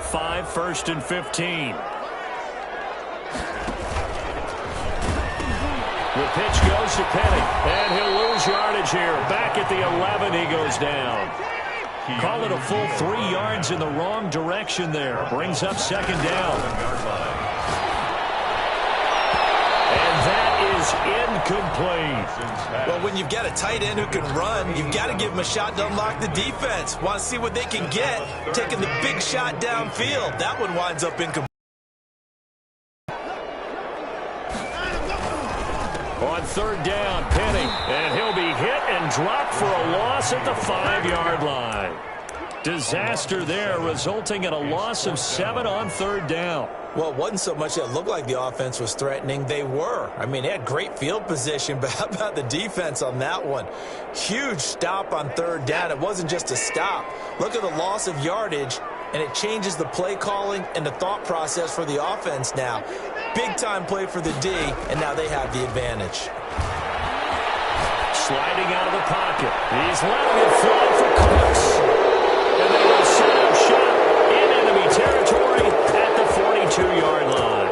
5, 1st and 15. The pitch goes to Penny, and he'll lose yardage here. Back at the 11, he goes down. Call it a full 3 yards in the wrong direction there. Brings up 2nd down. And that is incomplete. Well, when you've got a tight end who can run, you've got to give him a shot to unlock the defense. Want to see what they can get, taking the big shot downfield. That one winds up incomplete. On 3rd down, Penny, and he'll be hit and dropped for a loss at the 5-yard line. Disaster there, resulting in a loss of 7 on 3rd down. Well, it wasn't so much that it looked like the offense was threatening. They were. I mean, they had great field position, but how about the defense on that one? Huge stop on 3rd down. It wasn't just a stop. Look at the loss of yardage, and it changes the play calling and the thought process for the offense now. Big-time play for the D, and now they have the advantage. Sliding out of the pocket. He's letting it fly for Cooks. And they will set up shop in enemy territory at the 42-yard line.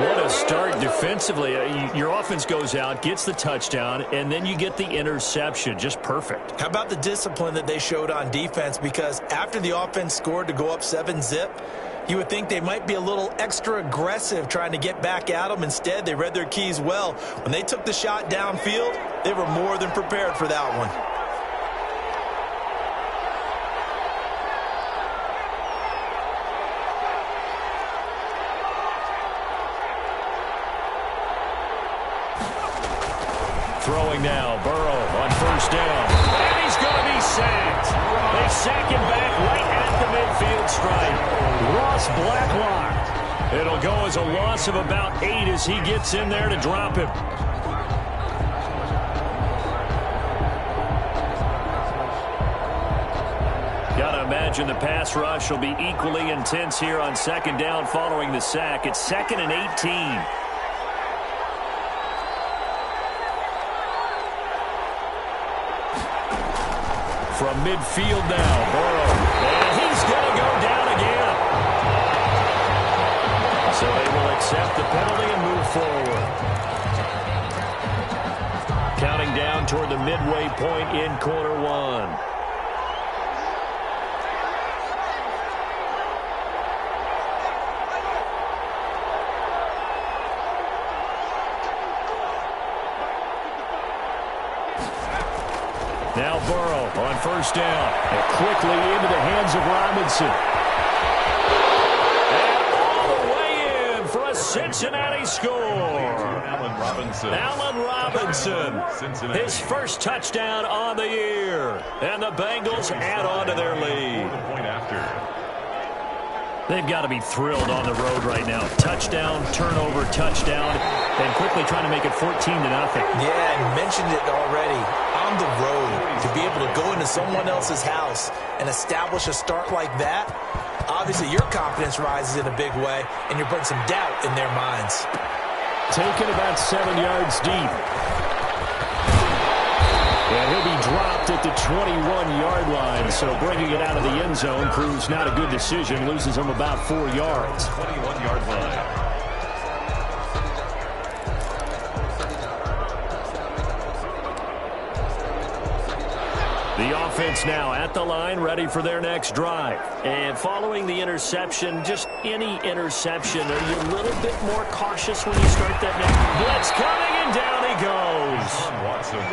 What a start defensively. Your offense goes out, gets the touchdown, and then you get the interception. Just perfect. How about the discipline that they showed on defense? Because after the offense scored to go up 7-zip, you would think they might be a little extra aggressive trying to get back at them. Instead, they read their keys well. When they took the shot downfield, they were more than prepared for that one. Throwing now, Burrow on 1st down. And he's going to be sacked. They sack him back right at the midfield stripe. Ross Blacklock. It'll go as a loss of about 8 as he gets in there to drop him. Gotta imagine the pass rush will be equally intense here on 2nd down following the sack. It's 2nd and 18. From midfield now, Burrow. And he's going to go down again. So they will accept the penalty and move forward. Counting down toward the midway point in quarter 1. Now Burrow on 1st down. And quickly into the hands of Robinson. And all the way in for a Cincinnati score. Allen Robinson. His first touchdown on the year. And the Bengals add on to their lead. They've got to be thrilled on the road right now. Touchdown, turnover, touchdown, and quickly trying to make it 14-0. Yeah, I mentioned it already. On the road, to be able to go into someone else's house and establish a start like that, obviously your confidence rises in a big way, and you bring some doubt in their minds. Taken about 7 yards deep. And he'll be dropped at the 21-yard line, so bringing it out of the end zone proves not a good decision. Loses him about 4 yards. 21-yard line. The offense now at the line, ready for their next drive. And following the interception, just any interception, are you a little bit more cautious when you start that next? Blitz coming, and down he goes.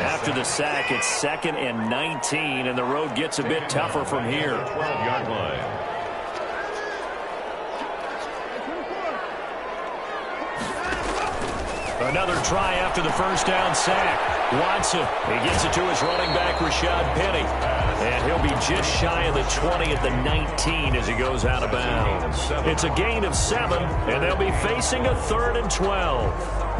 After the sack, it's 2nd and 19, and the road gets a bit tougher from here. 12-yard line. Another try after the first down sack. Watson, he gets it to his running back, Rashad Penny. And he'll be just shy of the 20 at the 19 as he goes out of bounds. It's a gain of 7, and they'll be facing a 3rd and 12.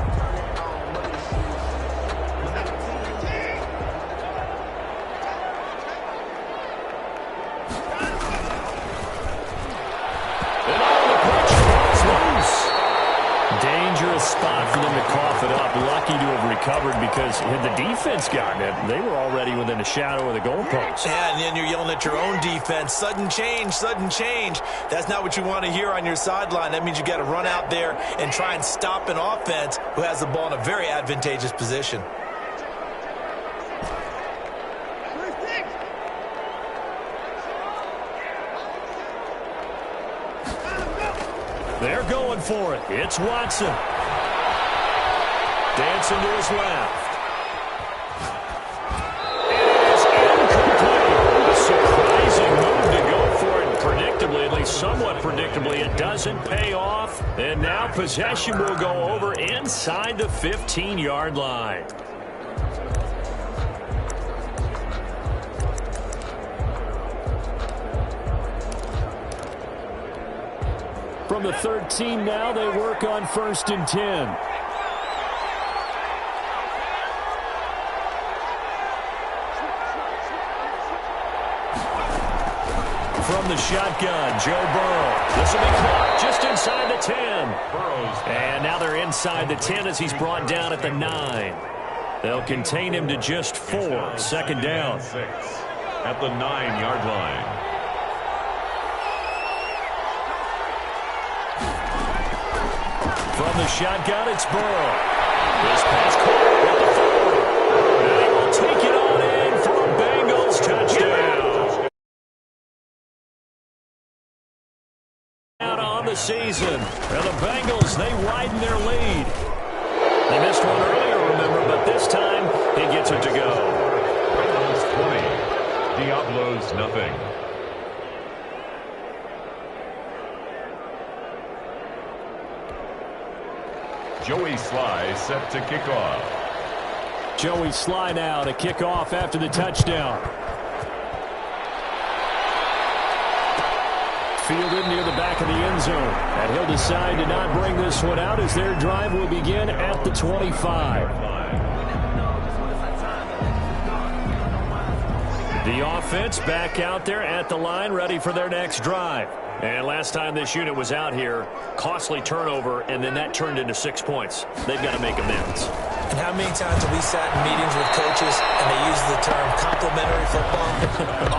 spot for them to cough it up. Lucky to have recovered because had the defense gotten it, they were already within a shadow of the goalpost. Yeah, and then you're yelling at your own defense. Sudden change, sudden change. That's not what you want to hear on your sideline. That means you got to run out there and try and stop an offense who has the ball in a very advantageous position. They're going for it. It's Watson. Dancing to his left. It is incomplete. A surprising move to go for it. Predictably, at least somewhat predictably, it doesn't pay off. And now possession will go over inside the 15-yard line. From the 13 now, they work on 1st and 10. From the shotgun, Joe Burrow. This will be caught just inside the 10. And now they're inside the 10 as he's brought down at the 9. They'll contain him to just 4. 2nd down. At the 9-yard line. From the shotgun, it's Burrow. This pass caught at the 4. And he will take it on in for a Bengals touchdown. Out on the season. And the Bengals, they widen their lead. They missed one earlier, remember, but this time he gets it to go. Bengals 20. Diablos nothing. Joey Sly set to kick off. Joey Sly now to kick off after the touchdown. Fielded near the back of the end zone. And he'll decide to not bring this one out as their drive will begin at the 25. The offense back out there at the line, ready for their next drive. And last time this unit was out here, costly turnover, and then that turned into 6 points. They've got to make amends. And how many times have we sat in meetings with coaches and they use the term complementary football?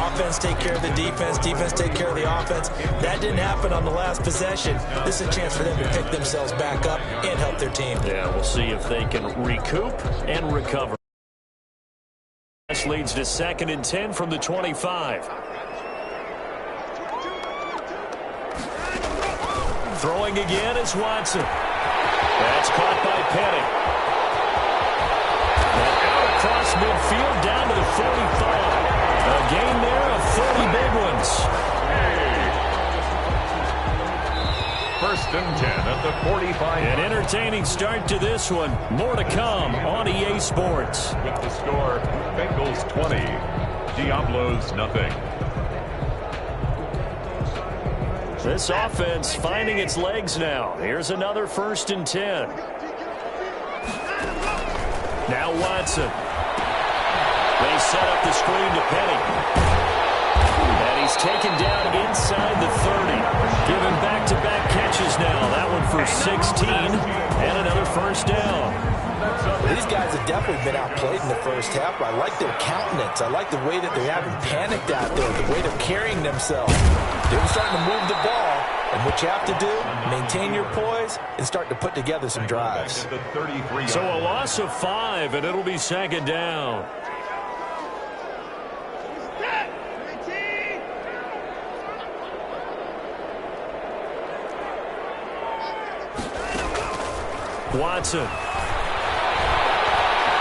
Offense take care of the defense, defense take care of the offense. That didn't happen on the last possession. This is a chance for them to pick themselves back up and help their team. Yeah, we'll see if they can recoup and recover. This leads to 2nd and 10 from the 25. Throwing again is Watson. That's caught by Penny. And out across midfield down to the 45. A gain there of 30 big ones. 1st and 10 at the 45. An entertaining start to this one. More to come on EA Sports. With the score, Bengals 20. Diablos nothing. This offense finding its legs now. Here's another 1st and 10. Now Watson. They set up the screen to Penny. And he's taken down inside the 30. Giving back-to-back catches now. That one for 16. And another 1st down. These guys have definitely been outplayed in the first half. I like their countenance. I like the way that they haven't panicked out there, the way they're carrying themselves. They're starting to move the ball. And what you have to do, maintain your poise and start to put together some drives. So a loss of 5, and it'll be 2nd down. Watson.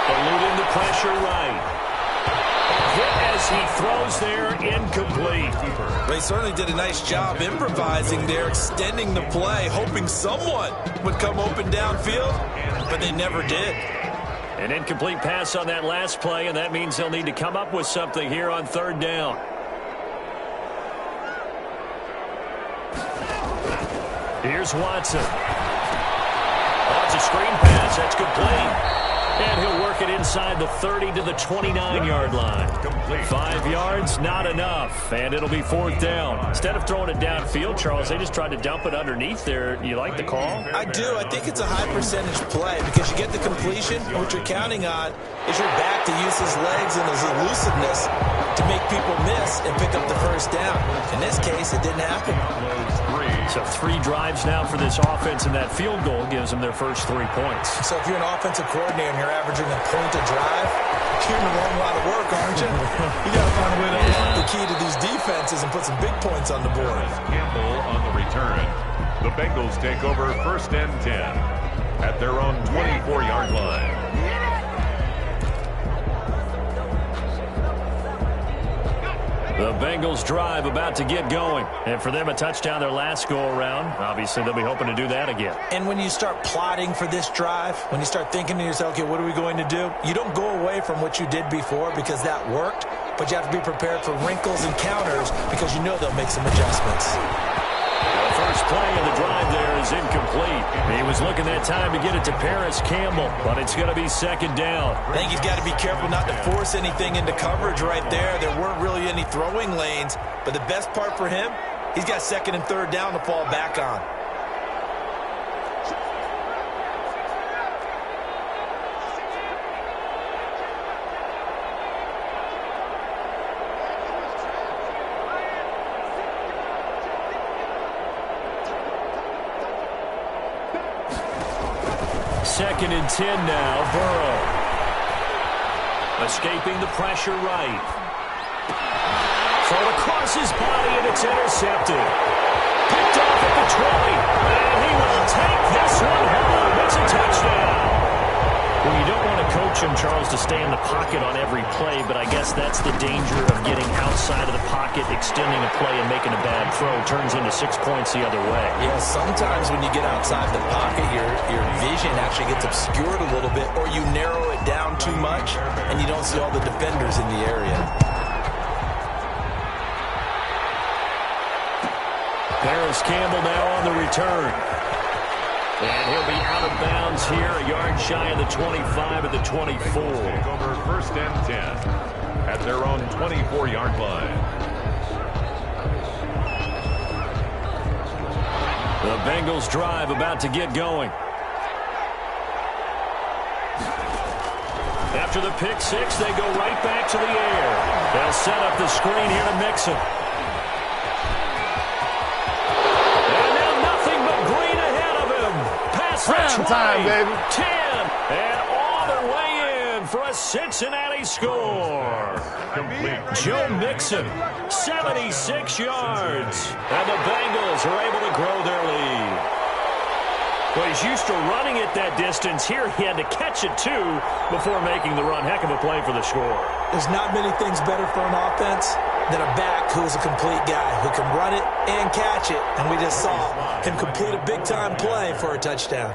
Eluding the pressure right. Hit as he throws there, incomplete. They certainly did a nice job improvising there, extending the play, hoping someone would come open downfield, but they never did. An incomplete pass on that last play, and that means they'll need to come up with something here on 3rd down. Here's Watson. Oh, it's a screen pass. That's complete. And he'll work it inside the 30 to the 29-yard line. 5 yards, not enough. And it'll be 4th down. Instead of throwing it downfield, Charles, they just tried to dump it underneath there. You like the call? I do. I think it's a high percentage play because you get the completion. What you're counting on is your back to use his legs and his elusiveness to make people miss and pick up the first down. In this case, it didn't happen. So 3 drives now for this offense, and that field goal gives them their first 3 points. So if you're an offensive coordinator and you're averaging a point a drive, you're in the wrong line of work, aren't you? You got to find a way to unlock the key to these defenses and put some big points on the board. Campbell on the return. The Bengals take over 1st and 10 at their own 24-yard line. The Bengals drive about to get going. And for them, a touchdown their last go-around. Obviously, they'll be hoping to do that again. And when you start plotting for this drive, when you start thinking to yourself, okay, what are we going to do? You don't go away from what you did before because that worked, but you have to be prepared for wrinkles and counters because you know they'll make some adjustments. The first play of the drive there is incomplete. He was looking that time to get it to Paris Campbell, but it's going to be 2nd down. I think he's got to be careful not to force anything into coverage right there. There weren't really any throwing lanes, but the best part for him, he's got 2nd and 3rd down to fall back on. Second and 10 now, Burrow. Escaping the pressure right. Thrown across his body, and it's intercepted. Picked off at the 20, and he will take this one home. It's a touchdown. Well, you don't want to coach him, Charles, to stay in the pocket on every play, but I guess that's the danger of getting outside of the pocket, extending a play, and making a bad throw. Turns into 6 points the other way. Yeah, sometimes when you get outside the pocket, your vision actually gets obscured a little bit, or you narrow it down too much, and you don't see all the defenders in the area. Paris Campbell now on the return. And he'll be out of bounds here, a yard shy of the 25 at the 24. Take over 1st and 10 at their own 24-yard line. The Bengals drive about to get going. After the pick 6, they go right back to the air. They'll set up the screen here to Mixon. Prime time, baby. 10, and all the way in for a Cincinnati score. Complete. Joe Mixon, 76 yards. And the Bengals are able to grow their lead. Well, he's used to running it that distance. Here he had to catch it, too, before making the run. Heck of a play for the score. There's not many things better for an offense than a back who is a complete guy who can run it and catch it. And we just saw him complete a big-time play for a touchdown.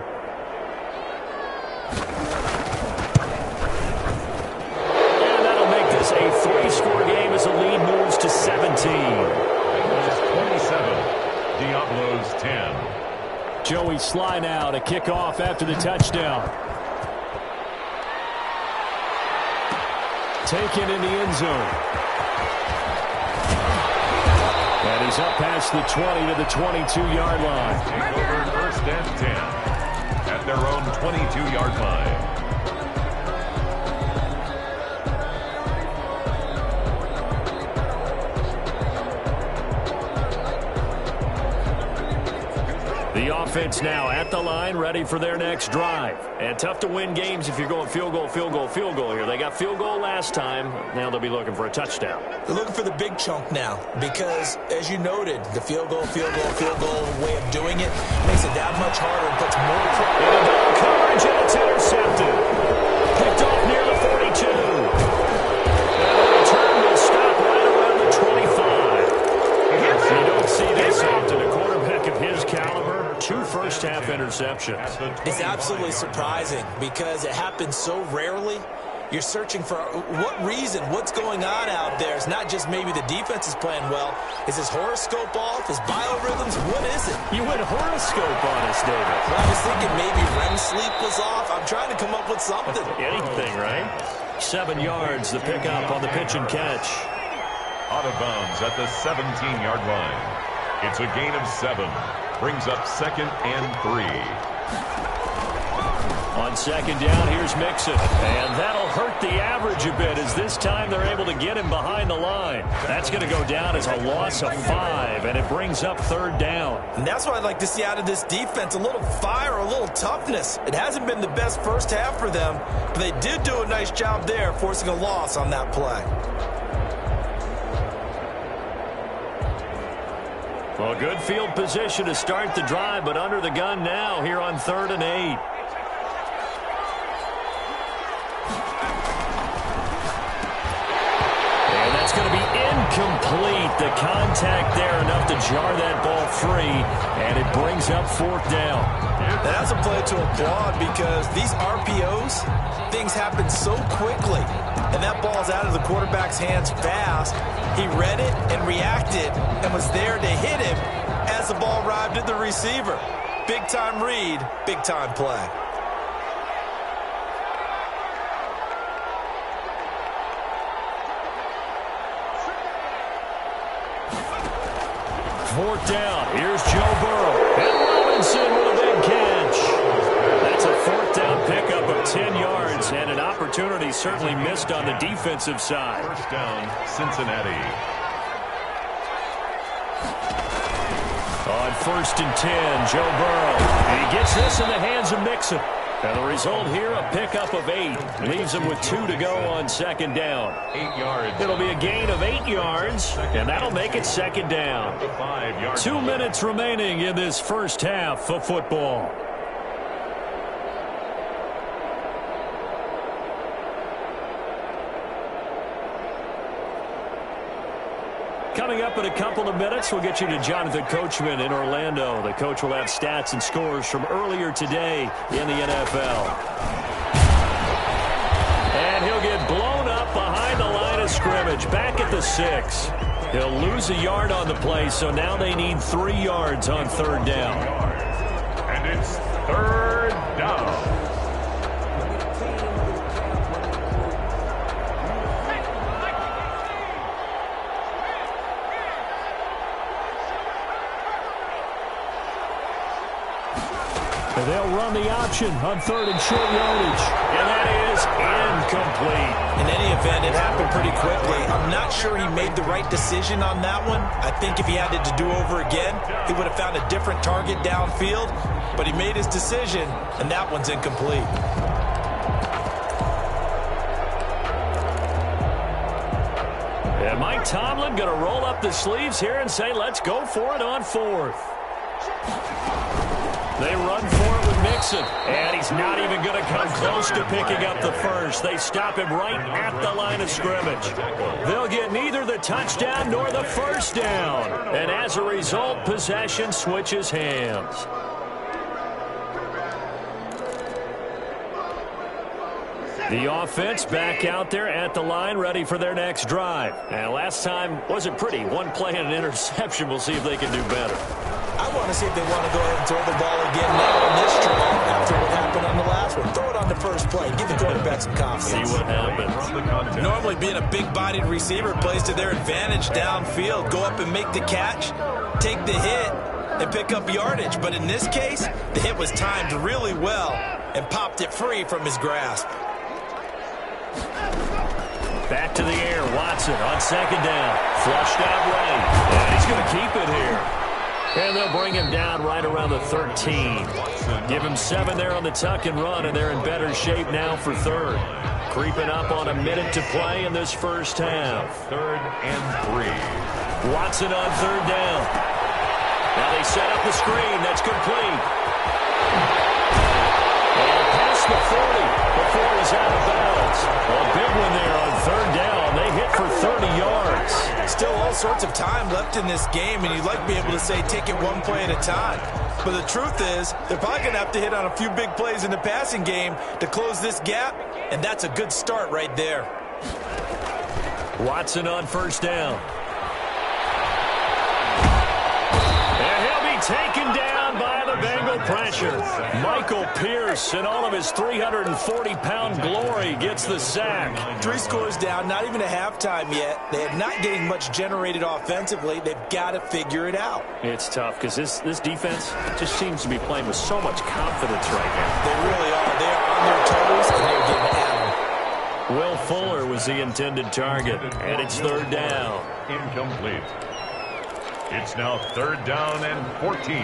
And that'll make this a 3-score game as the lead moves to 17. Bengals 27, Diablos 10. Joey Sly now to kick off after the touchdown. Taken in the end zone. And he's up past the 20 to the 22-yard line. Take over 1st and 10 at their own 22-yard line. The offense now at the line, ready for their next drive. And tough to win games if you're going field goal, field goal, field goal here. They got field goal last time. Now they'll be looking for a touchdown. They're looking for the big chunk now because, as you noted, the field goal way of doing it makes it that much harder and puts more pressure. And a double coverage, and it's intercepted. Picked off near the 42. And the return will stop right around the 25. You don't see this often. A quarterback of his caliber, 2 first-half interceptions. It's absolutely surprising because it happens so rarely. You're searching for what reason, what's going on out there. It's not just maybe the defense is playing well. Is his horoscope off? His biorhythms? What is it? You went horoscope on us, David. Well, I was thinking maybe REM sleep was off. I'm trying to come up with something. Anything, right? 7 yards, the pickup on the pitch and catch. Out of bounds at the 17-yard line. It's a gain of 7. Brings up 2nd and 3. On 2nd down, here's Mixon. And that'll hurt the average a bit as this time they're able to get him behind the line. That's going to go down as a loss of 5, and it brings up 3rd down. And that's what I'd like to see out of this defense, a little fire, a little toughness. It hasn't been the best first half for them, but they did do a nice job there, forcing a loss on that play. Well, good field position to start the drive, but under the gun now here on 3rd and 8. And that's going to be incomplete. The contact there enough to jar that ball free, and it brings up 4th down. That's a play to applaud because these RPOs, things happen so quickly. And that ball's out of the quarterback's hands fast. He read it and reacted and was there to hit him as the ball arrived at the receiver. Big-time read, big-time play. Fourth down. Here's Joe Burrow. And Robinson with a big catch. That's a 4th down pickup of 10 yards and an opportunity certainly missed on the defensive side. First down, Cincinnati. On 1st and 10, Joe Burrow. And he gets this in the hands of Mixon. And the result here, a pickup of 8. Leaves him with 2 to go on 2nd down. 8 yards. It'll be a gain of 8 yards, and that'll make it 2nd down. 5 yards. 2 minutes remaining in this first half of football. Coming up in a couple of minutes, we'll get you to Jonathan Coachman in Orlando. The coach will have stats and scores from earlier today in the NFL. And he'll get blown up behind the line of scrimmage, back at the 6. He'll lose a yard on the play, so now they need 3 yards on 3rd down. And it's 3rd down. They'll run the option on 3rd and short yardage. And that is incomplete. In any event, it happened pretty quickly. I'm not sure he made the right decision on that one. I think if he had it to do over again, he would have found a different target downfield. But he made his decision, and that one's incomplete. And Mike Tomlin going to roll up the sleeves here and say, let's go for it on 4th. They run for it with Mixon, and he's not even going to come close to picking up the first. They stop him right at the line of scrimmage. They'll get neither the touchdown nor the first down, and as a result, possession switches hands. The offense back out there at the line, ready for their next drive. And last time wasn't pretty. One play and an interception. We'll see if they can do better. I want to see if they want to go ahead and throw the ball again now on this drive after what happened on the last one. Throw it on the first play. Give the quarterback some confidence. See what happens. Normally being a big-bodied receiver plays to their advantage downfield. Go up and make the catch, take the hit, and pick up yardage. But in this case, the hit was timed really well and popped it free from his grasp. Back to the air. Watson on 2nd down. Flushed out right. And he's going to keep it here. And they'll bring him down right around the 13. Give him 7 there on the tuck and run, and they're in better shape now for 3rd. Creeping up on a minute to play in this first half. 3rd and 3. Watson on 3rd down. Now they set up the screen. That's complete. And past the 40 before he's out of bounds. Well, a big one there on 3rd down. They hit for 30 yards. Still all sorts of time left in this game, and you'd like to be able to say take it one play at a time. But the truth is, they're probably going to have to hit on a few big plays in the passing game to close this gap, and that's a good start right there. Watson on 1st down. And he'll be taken down by the Bengal pressure. Michael Pierce, in all of his 340-pound glory, gets the sack. 3 scores down, not even a halftime yet. They are not getting much generated offensively. They've got to figure it out. It's tough because this defense just seems to be playing with so much confidence right now. They really are. They are on their toes, and they're getting at them. Will Fuller was the intended target, and it's 3rd down. Incomplete. It's now 3rd down and 14.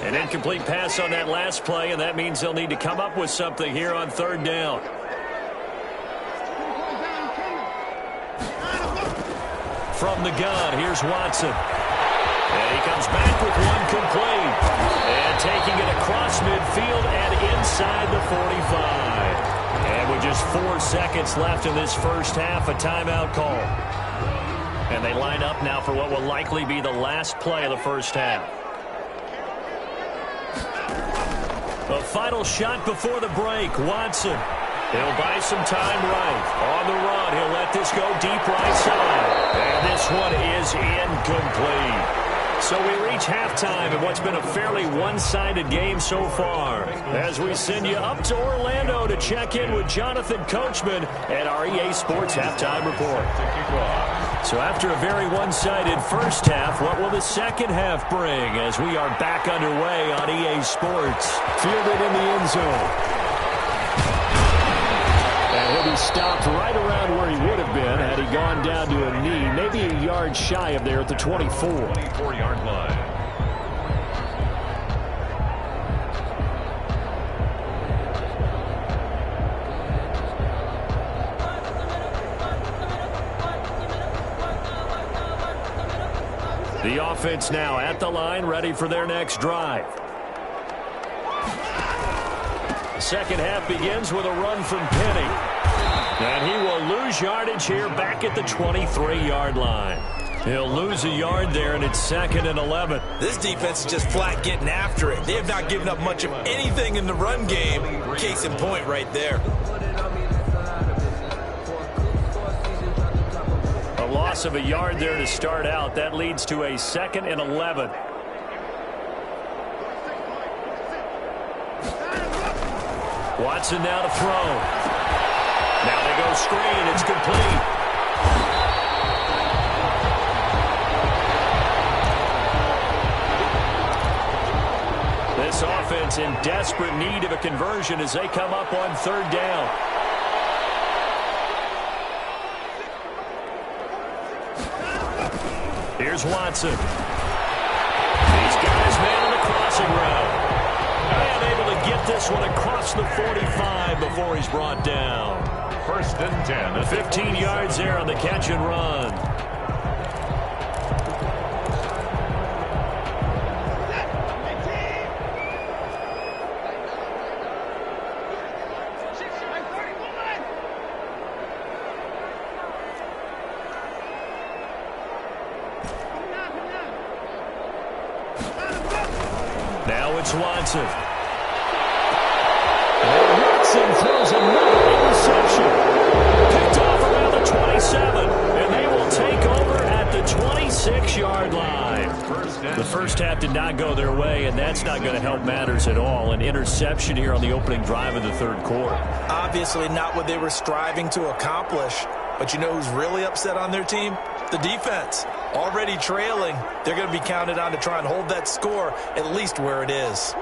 An incomplete pass on that last play, and that means they'll need to come up with something here on 3rd down. From the gun, here's Watson. And he comes back with one complete. And taking it across midfield and inside the 45. And with just 4 seconds left in this first half, a timeout call. And they line up now for what will likely be the last play of the first half. A final shot before the break. Watson. He'll buy some time right. On the run, he'll let this go deep right side. And this one is incomplete. So we reach halftime in what's been a fairly one-sided game so far. As we send you up to Orlando to check in with Jonathan Coachman at our EA Sports Halftime Report. So after a very one-sided first half, what will the second half bring as we are back underway on EA Sports? Fielded in the end zone. And he'll be stopped right around where he would have been had he gone down to a knee, maybe a yard shy of there at the 24. 24-yard line. The offense now at the line, ready for their next drive. Second half begins with a run from Penny. And he will lose yardage here back at the 23-yard line. He'll lose a yard there, and it's 2nd and 11. This defense is just flat getting after it. They have not given up much of anything in the run game. Case in point right there. A loss of a yard there to start out. That leads to a 2nd and 11. Watson now to throw. Now they go screen. It's complete. This offense in desperate need of a conversion as they come up on 3rd down. Here's Watson. These guys man on the crossing route. And able to get this one across the 45 before he's brought down. 1st and 10. 15 yards there on the catch and run. Now it's Watson. And Watson throws another interception. Picked off around the 27. And they will take over at the 26-yard line. The first half did not go their way, and that's not going to help matters at all. An interception here on the opening drive of the 3rd quarter. Obviously not what they were striving to accomplish. But you know who's really upset on their team? The defense. Already trailing, they're going to be counted on to try and hold that score at least where it is.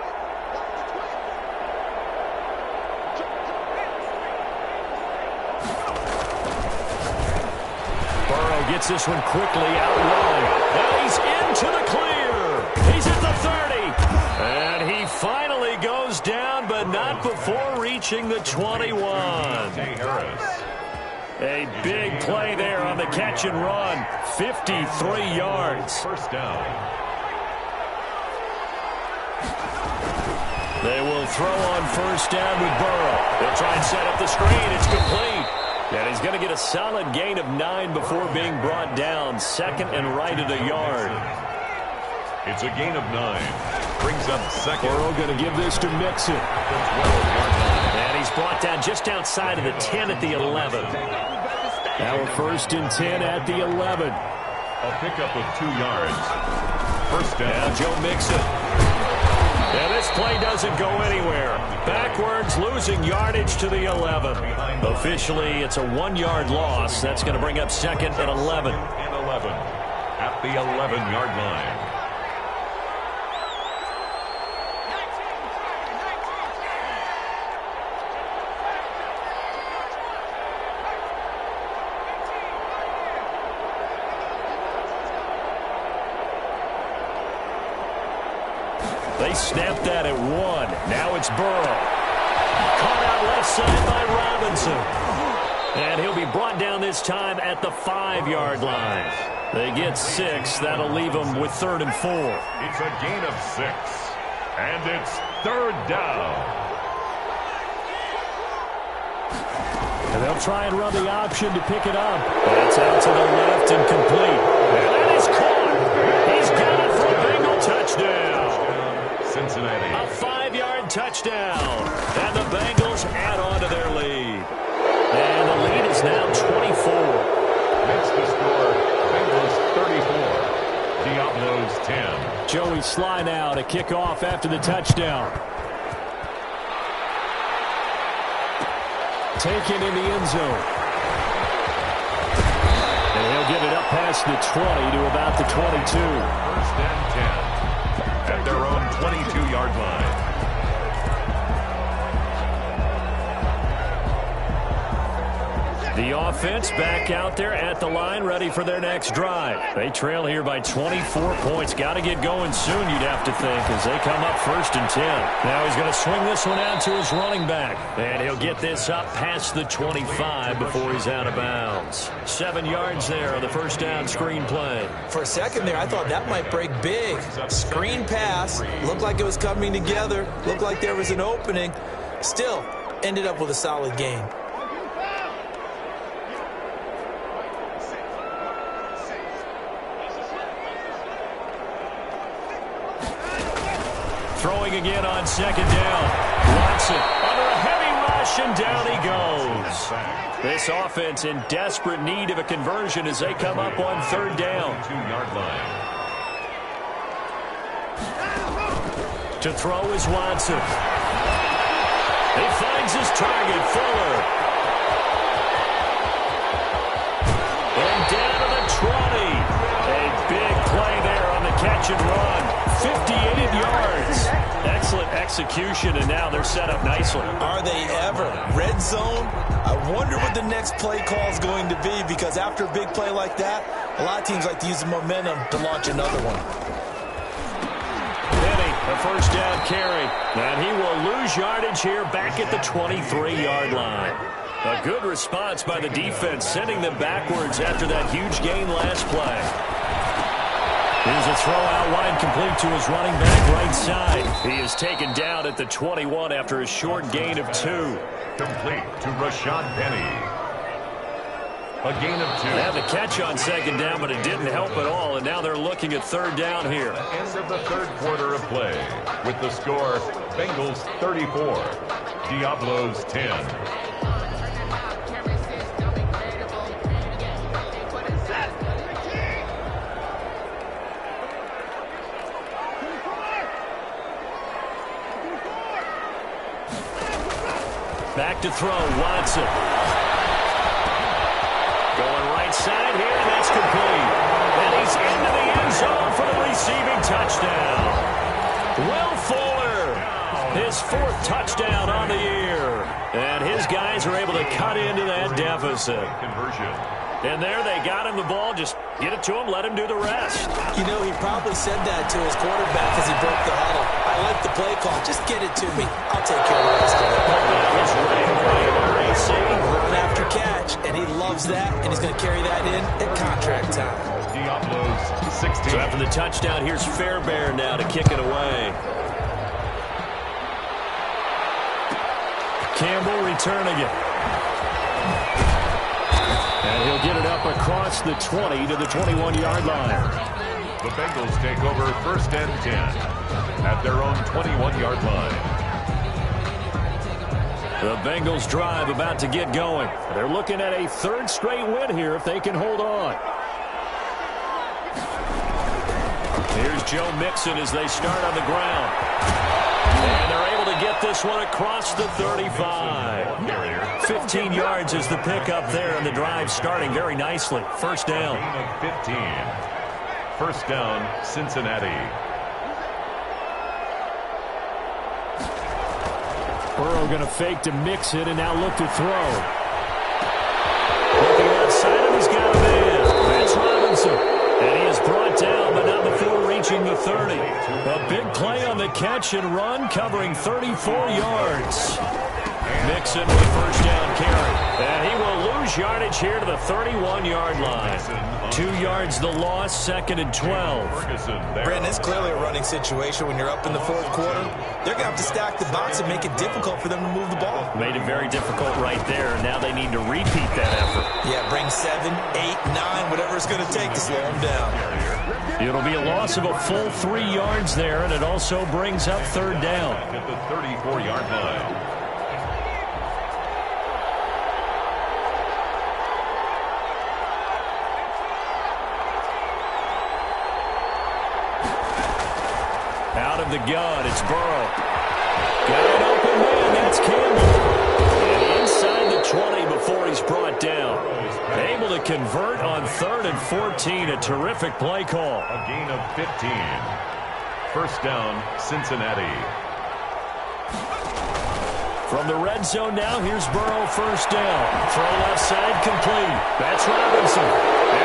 Burrow gets this one quickly out wide. And he's into the clear. He's at the 30. And he finally goes down, but not before reaching the 21. A big play there on the catch and run. 53 yards. 1st down. They will throw on 1st down with Burrow. They'll try and set up the screen. It's complete. And he's going to get a solid gain of 9 before being brought down. 2nd and right at a yard. It's a gain of 9. Brings up 2nd. Burrow going to give this to Mixon. And he's brought down just outside of the 10 at the 11. Now a 1st and 10 at the 11. A pickup of 2 yards. 1st down. Now Joe Mixon. play doesn't go anywhere. Backwards, losing yardage to the 11. Officially, it's a 1-yard loss. That's going to bring up second and 11. At the 11-yard line. They snapped that at 1. Now it's Burrow. Caught out left side by Robinson. And he'll be brought down this time at the 5-yard line. They get 6. That'll leave them with 3rd and 4. It's a gain of 6. And it's 3rd down. And they'll try and run the option to pick it up. That's out to the left and complete. And that is caught. He's got it for a Bengal touchdown. Cincinnati. A 5-yard touchdown. And the Bengals add on to their lead. And the lead is now 24. Makes the score Bengals 34. Diablos 10. Joey Sly now to kick off after the touchdown. Taken in the end zone. And he'll get it up past the 20 to about the 22. 1st and 10. At their own 22-yard line. The offense back out there at the line, ready for their next drive. They trail here by 24 points. Got to get going soon, you'd have to think, as they come up 1st and 10. Now he's going to swing this one out to his running back. And he'll get this up past the 25 before he's out of bounds. 7 yards there on the first down screen play. For a second there, I thought that might break big. Screen pass. Looked like it was coming together. Looked like there was an opening. Still, ended up with a solid gain. Throwing again on 2nd down. Watson under a heavy rush, and down he goes. This offense in desperate need of a conversion as they come up on 3rd down. 2-yard line. To throw is Watson. He finds his target, Fuller. And down to the 20. A big play there on the catch and run. 58 yards. Excellent execution, and now they're set up nicely. Are they ever? Red zone? I wonder what the next play call is going to be, because after a big play like that, a lot of teams like to use the momentum to launch another one. Penny, a 1st down carry. And he will lose yardage here back at the 23-yard line. A good response by the defense, sending them backwards after that huge gain last play. Here's a throw out wide, complete to his running back right side. He is taken down at the 21 after a short gain of 2. Complete to Rashad Penny. A gain of 2. They had the catch on 2nd down, but it didn't help at all, and now they're looking at 3rd down here. End of the 3rd quarter of play. With the score, Bengals 34, Diablos 10. Back to throw, Watson. Going right side here, and that's complete. And he's into the end zone for the receiving touchdown. Will Fuller, his 4th touchdown on the year. And his guys are able to cut into that deficit. Conversion. And there they got him the ball. Just get it to him, let him do the rest. You know, he probably said that to his quarterback as he broke the huddle. I like the play call. Just get it to me. I'll take care of the rest of it. He's right away, Run after catch, and he loves that, and he's going to carry that in at contract time. Diablos 16. So after the touchdown, here's Fairbairn now to kick it away. Campbell returning it. And he'll get it up across the 20 to the 21-yard line. The Bengals take over 1st and 10 at their own 21-yard line. The Bengals drive about to get going. They're looking at a 3rd straight win here if they can hold on. Here's Joe Mixon as they start on the ground. this one across the 35. 15 yards is the pickup there, and the drive starting very nicely. First down. 15. First down, Cincinnati. Burrow going to fake to mix it and now look to throw. Looking outside him, he's got a man. That's Robinson. And he is brought down, but not before reaching the 30. A big play on the catch and run, covering 34 yards. Mixon with a first down carry. And he will lose yardage here to the 31-yard line. 2 yards the loss, second and 12. Brandon, it's clearly a running situation when you're up in the fourth quarter. They're going to have to stack the box and make it difficult for them to move the ball. Made it very difficult right there. Now they need to repeat that effort. Yeah, bring 7, 8, 9, whatever it's going to take to slow them down. It'll be a loss of a full 3 yards there, and it also brings up third down. At the 34-yard line. Out of the gun, it's Burrow. Got an open man, that's Campbell. And inside the 20 before he's brought down. Able to convert on 3rd and 14, a terrific play call. A gain of 15. First down, Cincinnati. From the red zone now, here's Burrow, first down. Throw left side, complete. That's Robinson.